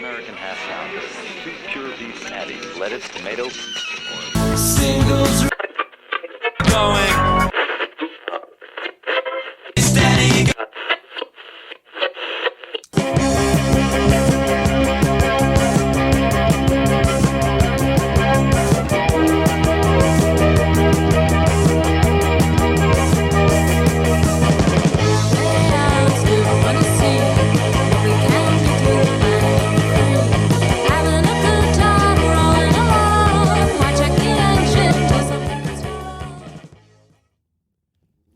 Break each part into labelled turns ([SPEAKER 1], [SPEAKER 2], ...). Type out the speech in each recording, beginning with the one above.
[SPEAKER 1] American half pound of 2 pure beef patties, lettuce, tomato.
[SPEAKER 2] Singles going steady.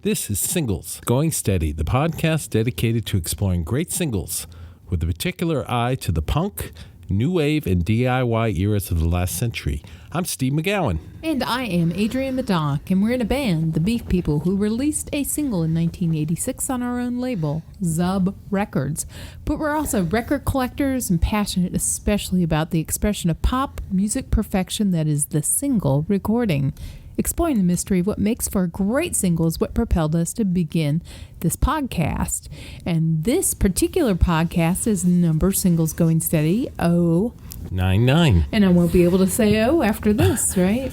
[SPEAKER 3] This is Singles Going Steady, the podcast dedicated to exploring great singles with a particular eye to the punk, new wave, and DIY eras of the last century. I'm Steve McGowan.
[SPEAKER 4] And I am Adrienne Meddock, and we're in a band, the Beef People, who released a single in 1986 on our own label, Zub Records. But we're also record collectors and passionate especially about the expression of pop music perfection that is the single recording. Exploring the mystery of what makes for a great single is what propelled us to begin this podcast. And this particular podcast is number Singles Going Steady 099. And I won't be able to say O after this, right?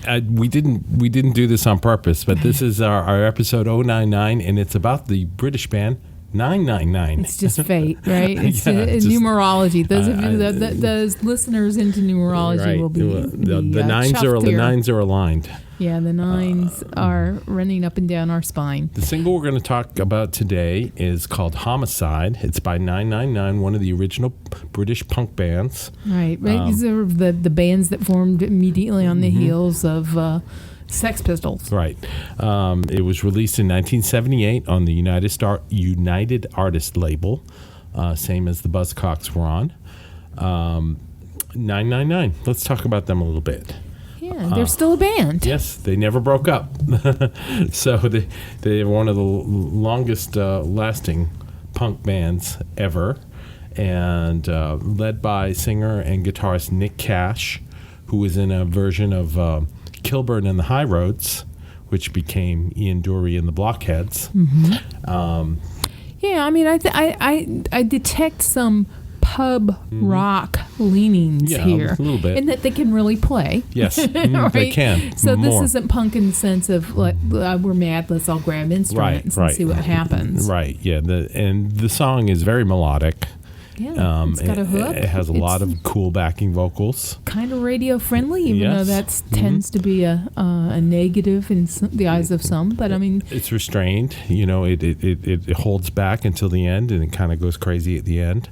[SPEAKER 3] We didn't do this on purpose, but this is our episode 099, and it's about the British band 999.
[SPEAKER 4] It's just fate, right? It's numerology. Those of you, those listeners into numerology,
[SPEAKER 3] right,
[SPEAKER 4] will be
[SPEAKER 3] the nines are aligned.
[SPEAKER 4] Yeah, the nines are running up and down our spine.
[SPEAKER 3] The single we're going to talk about today is called Homicide. It's by 999, one of the original British punk bands.
[SPEAKER 4] Right. These are the bands that formed immediately on the heels of Sex Pistols.
[SPEAKER 3] Right. It was released in 1978 on the United Artists label, same as the Buzzcocks were on. 999. Let's talk about them a little bit.
[SPEAKER 4] Yeah, they're still a band.
[SPEAKER 3] Yes, they never broke up. So they're one of the longest lasting punk bands ever, and led by singer and guitarist Nick Cash, who was in a version of Kilburn and the High Roads, which became Ian Dury and the Blockheads.
[SPEAKER 4] Yeah, I mean, I detect some pub rock leanings here.
[SPEAKER 3] A little bit.
[SPEAKER 4] And that they can really play.
[SPEAKER 3] Yes,
[SPEAKER 4] right?
[SPEAKER 3] They can.
[SPEAKER 4] So
[SPEAKER 3] more.
[SPEAKER 4] This isn't punk in the sense of, like, we're mad, let's all grab instruments and see what happens.
[SPEAKER 3] Right, yeah. And the song is very melodic.
[SPEAKER 4] Yeah, it's got a hook.
[SPEAKER 3] It has a lot of cool backing vocals.
[SPEAKER 4] Kind of radio friendly, even though that tends to be a negative in the eyes of some. But I mean,
[SPEAKER 3] it's restrained. You know, it holds back until the end, and it kind of goes crazy at the end.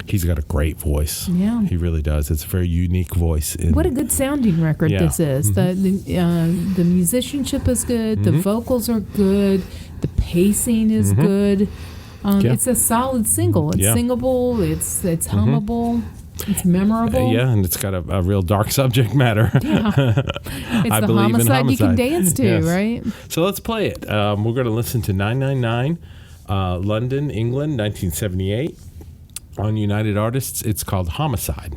[SPEAKER 3] He's got a great voice. Yeah, he really does. It's a very unique voice.
[SPEAKER 4] What a good sounding record this is. The musicianship is good. The vocals are good. The pacing is good. It's a solid single. It's singable. It's hummable. It's memorable.
[SPEAKER 3] And it's got a real dark subject matter.
[SPEAKER 4] Yeah. It's the homicide you can dance to, right?
[SPEAKER 3] So let's play it. We're going to listen to 999, London, England, 1978. On United Artists, it's called Homicide.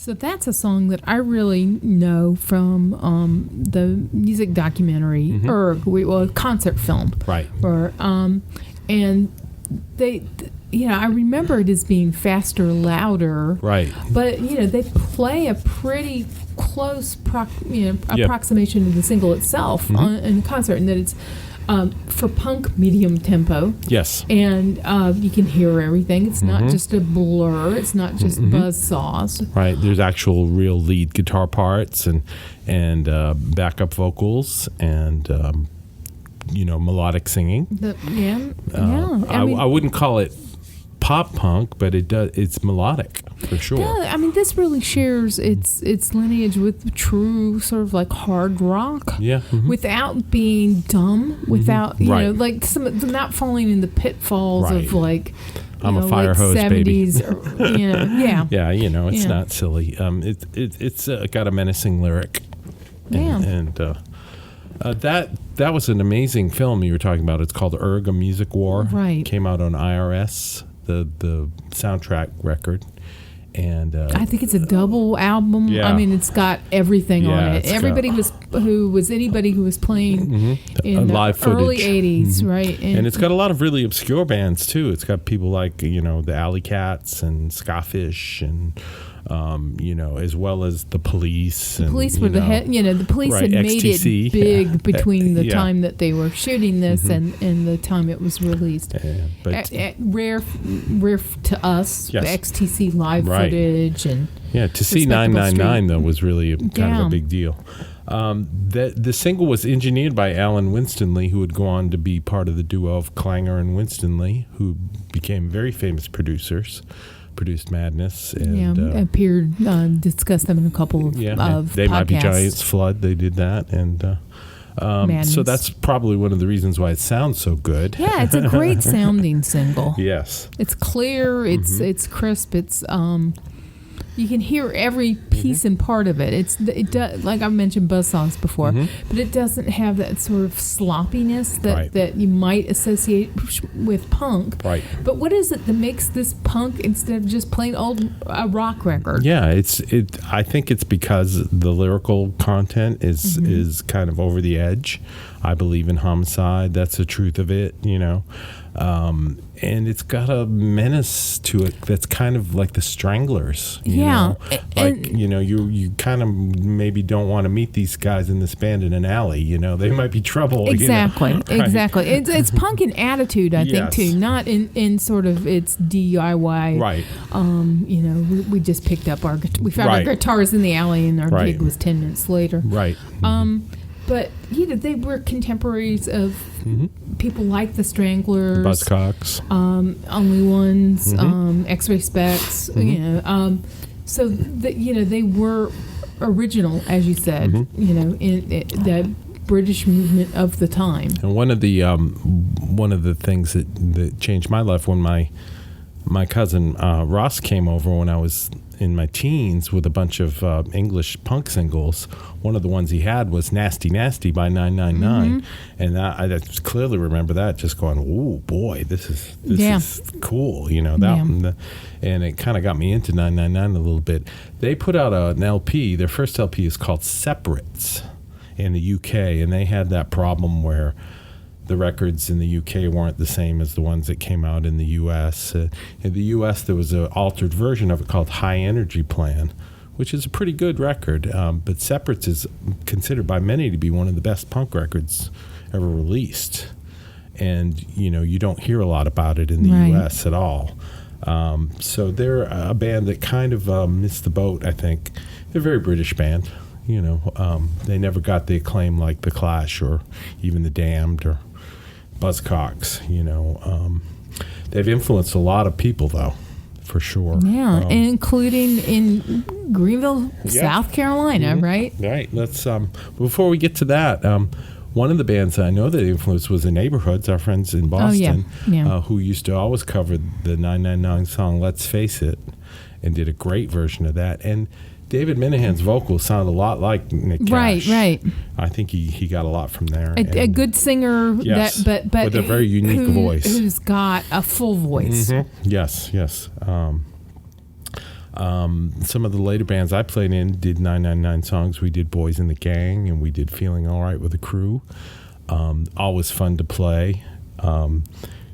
[SPEAKER 4] So that's a song that I really know from the music documentary or concert film,
[SPEAKER 3] Right.
[SPEAKER 4] Or and I remember it as being faster, louder,
[SPEAKER 3] Right.
[SPEAKER 4] But they play a pretty close approximation of the single itself in the concert, and that it's for punk medium tempo.
[SPEAKER 3] Yes.
[SPEAKER 4] And you can hear everything. It's not just a blur. It's not just buzz saws.
[SPEAKER 3] Right. There's actual real lead guitar parts and backup vocals and melodic singing.
[SPEAKER 4] I
[SPEAKER 3] wouldn't call it pop punk, but it's melodic for sure.
[SPEAKER 4] Yeah, I mean, this really shares its lineage with true sort of like hard rock.
[SPEAKER 3] Yeah.
[SPEAKER 4] Without being dumb, without like not falling in the pitfalls of like
[SPEAKER 3] I'm a fire hose
[SPEAKER 4] 70s
[SPEAKER 3] baby.
[SPEAKER 4] yeah.
[SPEAKER 3] Yeah, it's not silly. It's got a menacing lyric. And that was an amazing film you were talking about. It's called Erg, A Music War.
[SPEAKER 4] Right.
[SPEAKER 3] Came out on IRS, the soundtrack record. And
[SPEAKER 4] I think it's a double album.
[SPEAKER 3] Yeah.
[SPEAKER 4] I mean, it's got everything on it.
[SPEAKER 3] it's
[SPEAKER 4] Anybody who was playing in the
[SPEAKER 3] live
[SPEAKER 4] early
[SPEAKER 3] footage.
[SPEAKER 4] 80s, right?
[SPEAKER 3] And it's got a lot of really obscure bands too. It's got people like the Alley Cats and Skafish and as well as the Police.
[SPEAKER 4] The Police were the Police
[SPEAKER 3] right,
[SPEAKER 4] had made
[SPEAKER 3] XTC,
[SPEAKER 4] it big between the
[SPEAKER 3] yeah.
[SPEAKER 4] time that they were shooting this and the time it was released.
[SPEAKER 3] But
[SPEAKER 4] Rare to us,
[SPEAKER 3] Yes.
[SPEAKER 4] XTC live
[SPEAKER 3] Right.
[SPEAKER 4] footage and
[SPEAKER 3] to see
[SPEAKER 4] Respectable
[SPEAKER 3] 999
[SPEAKER 4] Street.
[SPEAKER 3] though was really kind of a big deal. The single was engineered by Alan Winstanley, who would go on to be part of the duo of Clanger and Winstanley, who became very famous producers. Produced Madness and
[SPEAKER 4] appeared discussed them in a couple of
[SPEAKER 3] They
[SPEAKER 4] podcasts.
[SPEAKER 3] Might Be Giants, Flood. They did that, and so that's probably one of the reasons why it sounds so good.
[SPEAKER 4] Yeah, it's a great sounding single.
[SPEAKER 3] Yes,
[SPEAKER 4] it's clear. It's crisp. It's you can hear every piece and part of it. It does, like I mentioned buzzsaws before, but it doesn't have that sort of sloppiness that you might associate with punk.
[SPEAKER 3] Right.
[SPEAKER 4] But what is it that makes this punk instead of just plain old rock record?
[SPEAKER 3] Yeah, I think it's because the lyrical content is kind of over the edge. I believe in Homicide. That's the truth of it, and it's got a menace to it that's kind of like the Stranglers. You know? You kind of maybe don't want to meet these guys in this band in an alley. They might be trouble.
[SPEAKER 4] Exactly,
[SPEAKER 3] Right.
[SPEAKER 4] exactly. It's punk in attitude, I think,
[SPEAKER 3] Yes.
[SPEAKER 4] too, not in sort of its DIY.
[SPEAKER 3] Right.
[SPEAKER 4] We just picked up we found our guitars in the alley, and our gig was 10 minutes later.
[SPEAKER 3] Right.
[SPEAKER 4] But they were contemporaries of people like the Stranglers,
[SPEAKER 3] Buzzcocks,
[SPEAKER 4] Only Ones, X-Ray Specs. So they were original, as you said. In the British movement of the time.
[SPEAKER 3] And one of the things that changed my life when my cousin Ross came over when I was in my teens with a bunch of English punk singles. One of the ones he had was Nasty Nasty by 999, and I clearly remember that, just going, "Oh boy, this is cool," and it kind of got me into 999 a little bit. They put out an LP. Their first LP is called Separates in the UK, and they had that problem where the records in the UK weren't the same as the ones that came out in the US. In the US, there was an altered version of it called High Energy Plan, which is a pretty good record. But Separates is considered by many to be one of the best punk records ever released. And, you don't hear a lot about it in the US at all. So they're a band that kind of missed the boat, I think. They're a very British band. They never got the acclaim like The Clash or even The Damned or Buzzcocks. They've influenced a lot of people, though, for sure.
[SPEAKER 4] Yeah, including in Greenville, South Carolina, right?
[SPEAKER 3] Right. Let's before we get to that, one of the bands I know that influenced was the Neighborhoods, our friends in Boston, who used to always cover the 999 song "Let's Face It," and did a great version of that. And David Minahan's vocals sound a lot like Nick Cash.
[SPEAKER 4] Right.
[SPEAKER 3] I think he got a lot from there.
[SPEAKER 4] A good singer,
[SPEAKER 3] yes,
[SPEAKER 4] but
[SPEAKER 3] with a very unique voice.
[SPEAKER 4] Who's got a full voice.
[SPEAKER 3] Yes. Some of the later bands I played in did 999 songs. We did Boys in the Gang, and we did Feeling All Right with the Crew. Always fun to play.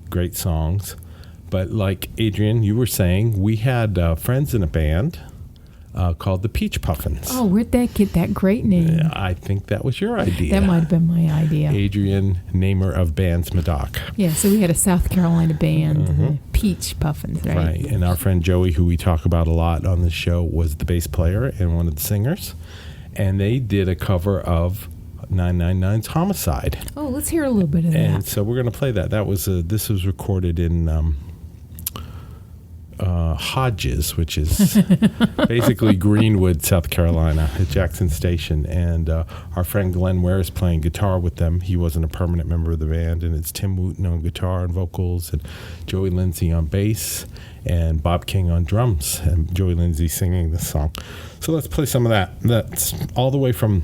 [SPEAKER 3] Great songs. But like Adrienne, you were saying, we had friends in a band called the Peach Puffins.
[SPEAKER 4] Oh, where'd that get that great name?
[SPEAKER 3] I think that was your idea.
[SPEAKER 4] That might have been my idea.
[SPEAKER 3] Adrienne, namer of bands Meddock.
[SPEAKER 4] Yeah, so we had a South Carolina band, the Peach Puffins, right?
[SPEAKER 3] Right, and our friend Joey, who we talk about a lot on the show, was the bass player and one of the singers. And they did a cover of 999's Homicide.
[SPEAKER 4] Oh, let's hear a little bit of
[SPEAKER 3] And
[SPEAKER 4] that.
[SPEAKER 3] so we're going to play that. This was recorded in Hodges, which is basically Greenwood, South Carolina, at Jackson Station. And our friend Glenn Ware is playing guitar with them. He wasn't a permanent member of the band. And it's Tim Wooten on guitar and vocals, and Joey Lindsay on bass, and Bob King on drums, and Joey Lindsay singing the song. So let's play some of that. That's all the way from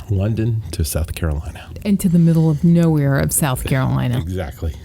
[SPEAKER 3] London to South Carolina.
[SPEAKER 4] Into the middle of nowhere of South Carolina.
[SPEAKER 3] Exactly.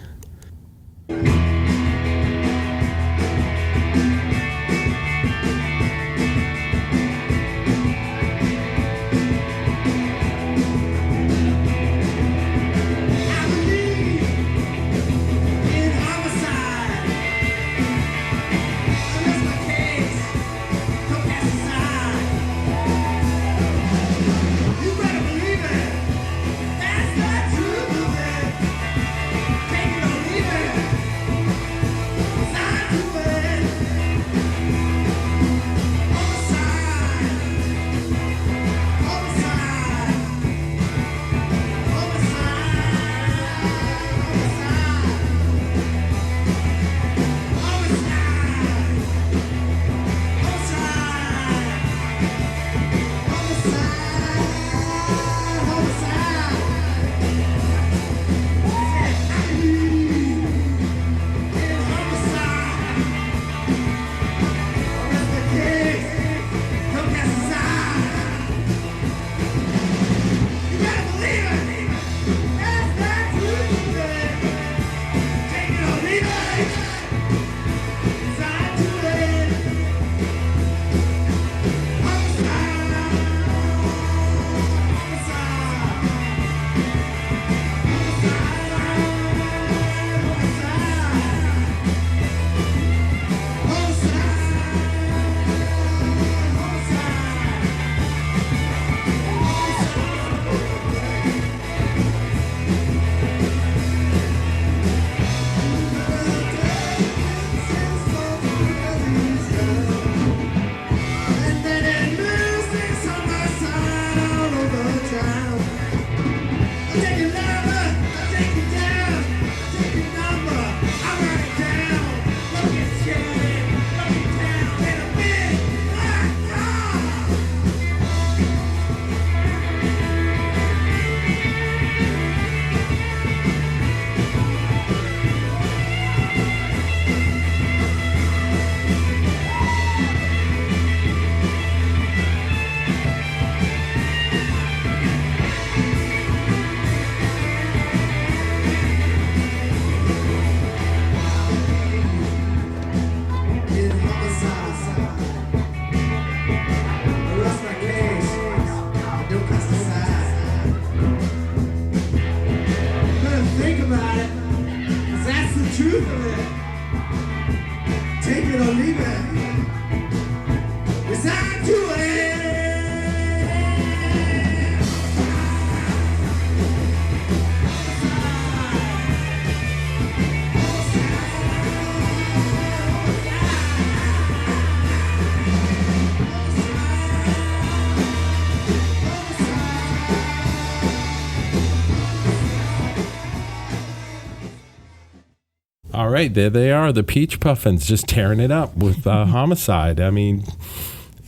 [SPEAKER 3] All right, there they are, the Peach Puffins, just tearing it up with Homicide. I mean,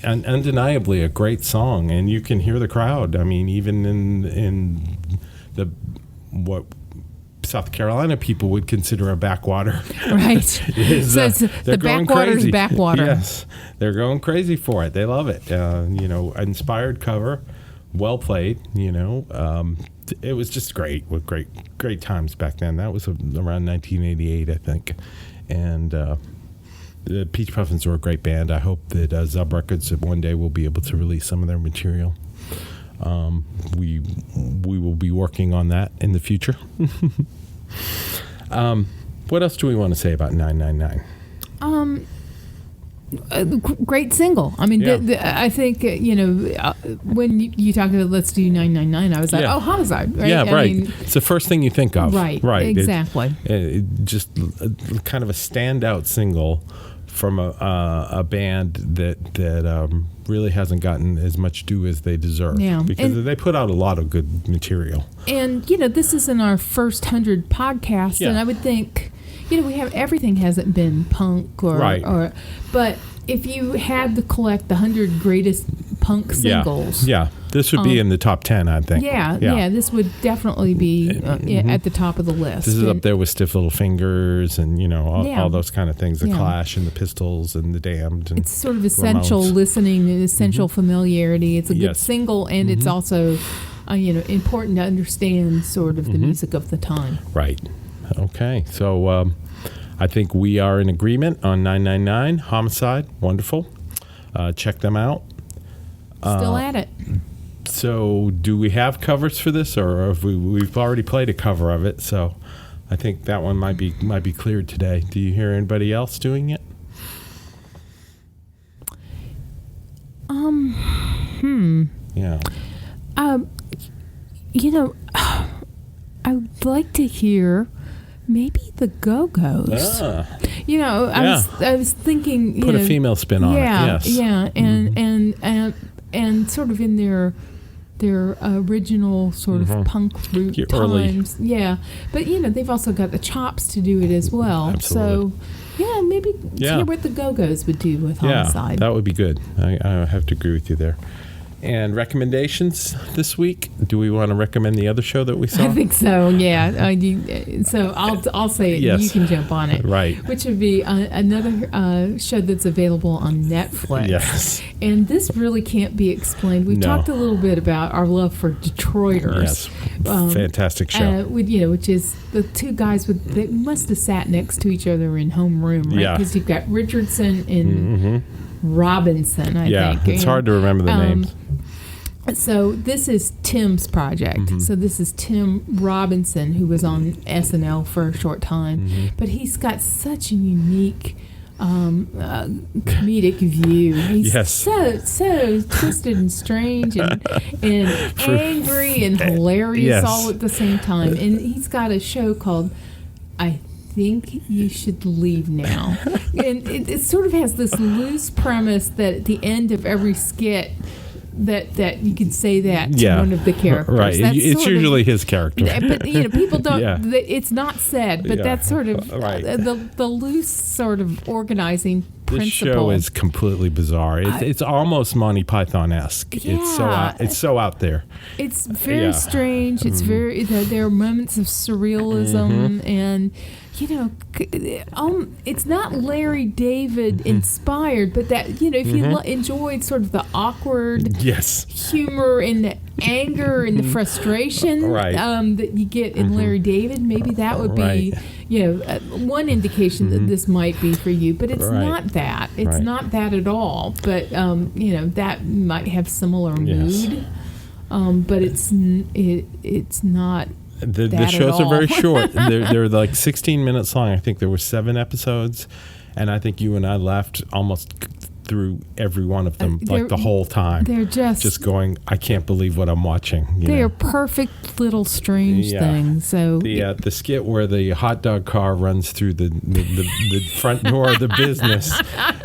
[SPEAKER 3] undeniably a great song, and you can hear the crowd. I mean, even in the what South Carolina people would consider a backwater.
[SPEAKER 4] Right.
[SPEAKER 3] is,
[SPEAKER 4] So it's
[SPEAKER 3] they're
[SPEAKER 4] the
[SPEAKER 3] going
[SPEAKER 4] backwater's
[SPEAKER 3] crazy.
[SPEAKER 4] backwater.
[SPEAKER 3] Yes, they're going crazy for it. They love it. Inspired cover, well played. It was just great. With great times back then. That was around 1988, I think, and the Peach Puffins are a great band. I hope that Zub Records one day will be able to release some of their material. We will be working on that in the future. What else do we want to say about 999?
[SPEAKER 4] Great single. I mean,
[SPEAKER 3] Yeah.
[SPEAKER 4] I think, when you talk about Let's Do 999, I was like,
[SPEAKER 3] Yeah.
[SPEAKER 4] oh, Homicide, right?
[SPEAKER 3] Yeah,
[SPEAKER 4] I
[SPEAKER 3] right.
[SPEAKER 4] mean,
[SPEAKER 3] It's the first thing you think of.
[SPEAKER 4] Right,
[SPEAKER 3] Right.
[SPEAKER 4] exactly.
[SPEAKER 3] It just kind of a standout single from a band that really hasn't gotten as much due as they deserve.
[SPEAKER 4] Yeah.
[SPEAKER 3] Because
[SPEAKER 4] And-
[SPEAKER 3] they put out a lot of good material.
[SPEAKER 4] And, this isn't our first 100 podcasts, and
[SPEAKER 3] Yeah.
[SPEAKER 4] I would think, we have, everything hasn't been punk
[SPEAKER 3] Right.
[SPEAKER 4] but if you had to collect the 100 greatest punk singles.
[SPEAKER 3] Yeah. This would be in the top 10, I think.
[SPEAKER 4] Yeah, this would definitely be at the top of the list.
[SPEAKER 3] This is up
[SPEAKER 4] And-
[SPEAKER 3] there with Stiff Little Fingers and,
[SPEAKER 4] Yeah.
[SPEAKER 3] all those kind of things. The
[SPEAKER 4] Yeah.
[SPEAKER 3] Clash and the Pistols and the Damned. And
[SPEAKER 4] It's sort of essential
[SPEAKER 3] Ramones.
[SPEAKER 4] listening and essential familiarity. It's a good
[SPEAKER 3] Yes.
[SPEAKER 4] single, and it's also, important to understand sort of the music of the time.
[SPEAKER 3] Right. Okay. So I think we are in agreement on 999. Homicide. Wonderful. Check them out.
[SPEAKER 4] Still at it.
[SPEAKER 3] So do we have covers for this, or have we've already played a cover of it? So I think that one might be cleared today. Do you hear anybody else doing it? Yeah.
[SPEAKER 4] I would like to hear maybe the Go-Go's.
[SPEAKER 3] Ah,
[SPEAKER 4] I was thinking,
[SPEAKER 3] put a female spin on it. Yes.
[SPEAKER 4] Yeah, and sort of in their original sort of punk root
[SPEAKER 3] Your early-
[SPEAKER 4] times. Yeah, but they've also got the chops to do it as well.
[SPEAKER 3] Absolutely.
[SPEAKER 4] So maybe
[SPEAKER 3] Yeah.
[SPEAKER 4] hear what the Go-Go's would do with Homicide.
[SPEAKER 3] Yeah, that would be good. I have to agree with you there. And recommendations this week? Do we want to recommend the other show that we saw?
[SPEAKER 4] I think so. Yeah. So I'll say it.
[SPEAKER 3] Yes.
[SPEAKER 4] And you can jump on it.
[SPEAKER 3] Right.
[SPEAKER 4] Which would be another show that's available on Netflix.
[SPEAKER 3] Yes.
[SPEAKER 4] And this really can't be explained. We've
[SPEAKER 3] No.
[SPEAKER 4] talked a little bit about our love for Detroiters.
[SPEAKER 3] Yes. Fantastic show.
[SPEAKER 4] Which is the two guys they must have sat next to each other in homeroom, right?
[SPEAKER 3] Yeah.
[SPEAKER 4] Because you've got Richardson and Robinson, I think.
[SPEAKER 3] It's hard to remember the names.
[SPEAKER 4] So this is Tim's project. So this is Tim Robinson, who was on SNL for a short time, but he's got such a unique comedic view. He's
[SPEAKER 3] Yes.
[SPEAKER 4] so twisted and strange and angry and hilarious
[SPEAKER 3] Yes.
[SPEAKER 4] all at the same time. And he's got a show called I Think You Should Leave Now. And it sort of has this loose premise that at the end of every skit that you can say that to one of the characters.
[SPEAKER 3] Right.
[SPEAKER 4] That's
[SPEAKER 3] It's
[SPEAKER 4] sort of-
[SPEAKER 3] usually his character.
[SPEAKER 4] but people don't.
[SPEAKER 3] Yeah.
[SPEAKER 4] It's not said, but
[SPEAKER 3] Yeah.
[SPEAKER 4] that's sort of
[SPEAKER 3] Right.
[SPEAKER 4] the loose sort of organizing
[SPEAKER 3] This
[SPEAKER 4] principle.
[SPEAKER 3] show is completely bizarre. It's almost Monty Python-esque.
[SPEAKER 4] Yeah.
[SPEAKER 3] It's so out there.
[SPEAKER 4] It's very
[SPEAKER 3] Yeah.
[SPEAKER 4] strange. It's very there are moments of surrealism and. It's not Larry David inspired, but that if you enjoyed sort of the awkward
[SPEAKER 3] Yes.
[SPEAKER 4] humor and the anger and the frustration
[SPEAKER 3] Right.
[SPEAKER 4] that you get in Larry David, maybe that would be
[SPEAKER 3] Right.
[SPEAKER 4] one indication that this might be for you. But it's
[SPEAKER 3] Right.
[SPEAKER 4] not that. It's
[SPEAKER 3] Right.
[SPEAKER 4] not that at all. But that might have similar
[SPEAKER 3] Yes.
[SPEAKER 4] mood. But it's not.
[SPEAKER 3] The
[SPEAKER 4] that
[SPEAKER 3] shows
[SPEAKER 4] at
[SPEAKER 3] are very
[SPEAKER 4] all.
[SPEAKER 3] short. They're like 16 minutes long. I think there were 7 episodes, and I think you and I laughed almost through every one of them, like the whole time.
[SPEAKER 4] They're just
[SPEAKER 3] going, I can't believe what I'm watching.
[SPEAKER 4] they are perfect little strange
[SPEAKER 3] Yeah.
[SPEAKER 4] things. So
[SPEAKER 3] The skit where the hot dog car runs through the front door of the business,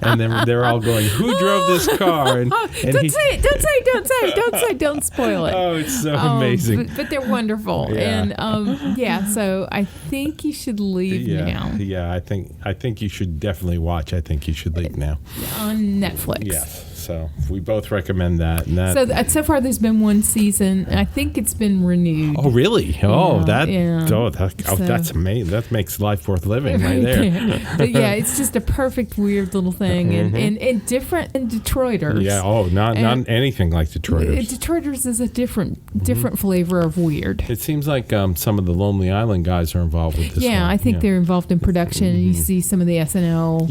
[SPEAKER 3] and then they're all going, "Who drove this car?" And
[SPEAKER 4] don't say it! Don't say it! Don't say it! Don't say it! Don't spoil it!
[SPEAKER 3] Oh, it's so amazing.
[SPEAKER 4] But they're wonderful,
[SPEAKER 3] Yeah.
[SPEAKER 4] and So I think you should leave now
[SPEAKER 3] Yeah, I think you should definitely watch. I think you should leave now.
[SPEAKER 4] on Netflix.
[SPEAKER 3] Yes. So we both recommend that. And that.
[SPEAKER 4] So far, there's been one season. I think it's been renewed.
[SPEAKER 3] Oh, really? That's amazing. That makes life worth living right there.
[SPEAKER 4] But yeah, it's just a perfect, weird little thing, and different than Detroiters.
[SPEAKER 3] Yeah. Oh, not anything like Detroiters.
[SPEAKER 4] Detroiters is a different flavor of weird.
[SPEAKER 3] It seems like some of the Lonely Island guys are involved with this.
[SPEAKER 4] Yeah,
[SPEAKER 3] one.
[SPEAKER 4] I think they're involved in production. And you see some of the SNL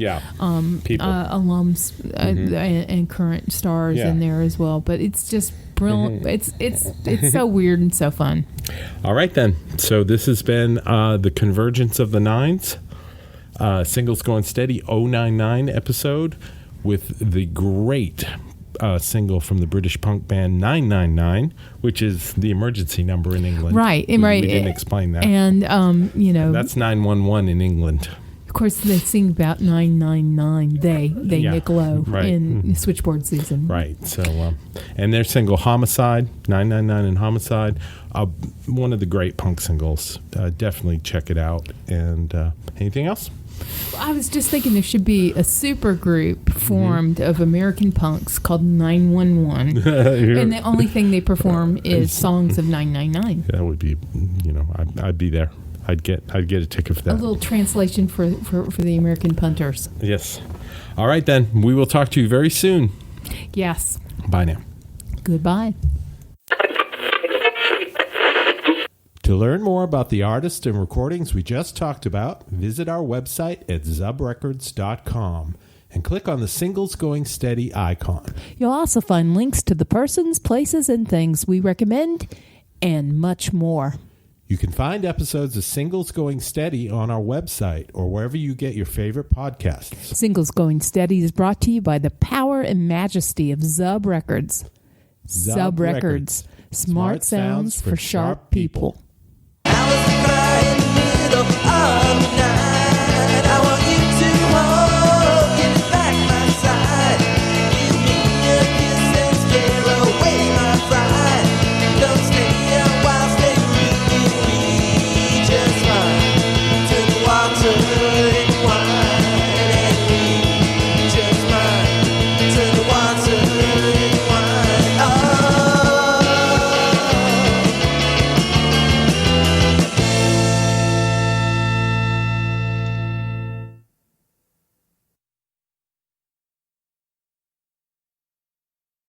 [SPEAKER 3] people.
[SPEAKER 4] alums and current stars in there as well. But it's just brilliant. It's so weird and so fun.
[SPEAKER 3] All right, then. So this has been the Convergence of the Nines, Singles Going Steady 099 episode with the great single from the British punk band 999, which is the emergency number in England.
[SPEAKER 4] Right,
[SPEAKER 3] We didn't explain that.
[SPEAKER 4] And,
[SPEAKER 3] that's 911 in England.
[SPEAKER 4] Of course, they sing about 999. They Nick Lowe in Switchboard season.
[SPEAKER 3] Right. So, and their single Homicide, 999 and Homicide, one of the great punk singles. Definitely check it out. And anything else?
[SPEAKER 4] I was just thinking there should be a super group formed of American punks called 911. And the only thing they perform is songs of 999.
[SPEAKER 3] That would be, I'd be there. I'd get a ticket for that.
[SPEAKER 4] A little translation for the American punters.
[SPEAKER 3] Yes. All right, then. We will talk to you very soon.
[SPEAKER 4] Yes.
[SPEAKER 3] Bye now.
[SPEAKER 4] Goodbye.
[SPEAKER 3] To learn more about the artists and recordings we just talked about, visit our website at zubrecords.com and click on the Singles Going Steady icon.
[SPEAKER 4] You'll also find links to the persons, places, and things we recommend, and much more.
[SPEAKER 3] You can find episodes of Singles Going Steady on our website or wherever you get your favorite podcasts.
[SPEAKER 4] Singles Going Steady is brought to you by the power and majesty of Zub Records. Zub Records. Smart sounds for sharp people.